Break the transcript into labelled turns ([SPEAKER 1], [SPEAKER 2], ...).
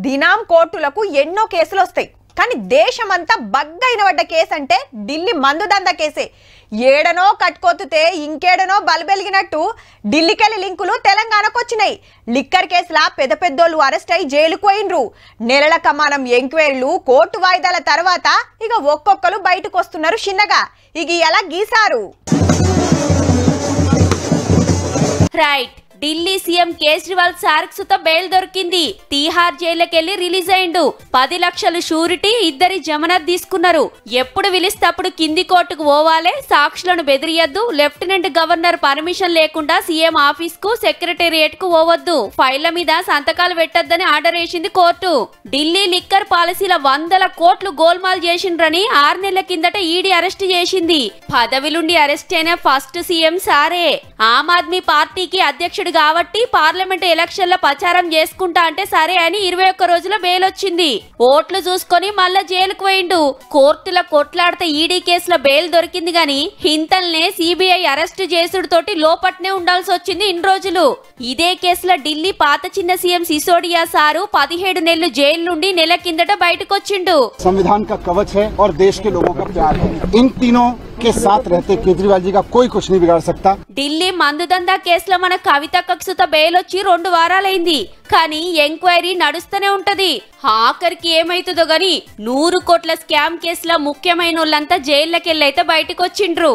[SPEAKER 1] దినాం కోర్టులకు ఎన్నో కేసులు వస్తాయి. కానీ దేశమంతా బగ్గైన పడ్డ కేసు అంటే ఢిల్లీ మందుదంద కేసే. ఏడనో కట్టుకోతుతే ఇంకేడనో బలబెలిగినట్టు ఢిల్లీకెళ్ళి లింకులు తెలంగాణకు వచ్చినాయి. లిక్కర్ కేసులా పెద్ద పెద్దోళ్ళు అరెస్ట్ అయి జైలుకు పోయినరు. నెలల కమానం ఎంక్వైరీలు కోర్టు వాయిదాల తర్వాత ఇక ఒక్కొక్కరు బయటకు వస్తున్నారు చిన్నగా. ఇక ఎలా గీసారు
[SPEAKER 2] రైట్. ఢిల్లీ సీఎం కేజ్రీవాల్ సార్క్ సుత బెయిల్ దొరికింది. తీహార్ జైలుకెళ్లి రిలీజ్ అయిండు. 10 లక్షలు షూరిటీ, 2 జమానత్ తీసుకున్నారు. ఎప్పుడు పిలిస్తప్పుడు కింది కోర్టుకు పోవాలే, సాక్షులను బెదిరియద్దు, లెఫ్టినెంట్ గవర్నర్ పర్మిషన్ లేకుండా సీఎం ఆఫీస్ కు సెక్రటేరియట్ కు పోవద్దు, ఫైళ్ల మీద సంతకాలు పెట్టొద్దని ఆర్డర్ వేసింది కోర్టు. ఢిల్లీ లిక్కర్ పాలసీల 100 కోట్లు గోల్మాల్ చేసిండ్రని 6 నెలల కిందట ఈడీ అరెస్ట్ చేసింది. పదవిలుండి అరెస్ట్ అయిన ఫస్ట్ సీఎం సారే. ఆమ్ ఆద్మీ పార్టీకి అధ్యక్షుడు కాబట్టి పార్లమెంట్ ఎలక్షన్ల ప్రచారం చేసుకుంటా అంటే సరే అని 21 రోజుల బెయిల్ వచ్చింది. ఓట్లు చూసుకొని మళ్ళా జైలుకు పోయిండు. కోర్టుల కొట్లాడితే ఈడీ కేసుల బెయిల్ దొరికింది గాని హింతల్నే సిబిఐ అరెస్ట్ చేసుడుతోటి లోపట్నే ఉండాల్సి వచ్చింది ఇన్ని రోజులు. ఇదే కేసులో ఢిల్లీ పాత చిన్న సీఎం సిసోడియా సారు 17 నెలలు జైలు నుండి నెల కిందట బయటకొచ్చిండు.
[SPEAKER 3] संविधान का कवच है और देश के लोगों का प्यार है. इन तीनों के साथ रहते केजरीवाल जी का कोई कुछ नहीं बिगाड़ सकता.
[SPEAKER 2] ఢిల్లీ మందుదందా కేసులో మన కవిత కక్షుత బెయిల్ వచ్చి 2 వారాలైంది. కానీ ఎంక్వైరీ నడుస్తూనే ఉంటది. ఆఖరికి ఏమైతుందో గాని 100 కోట్ల స్కామ్ కేసులో ముఖ్యమైన వాళ్ళంతా జైళ్లకెళ్ళైతే బయటకు వచ్చిండ్రు.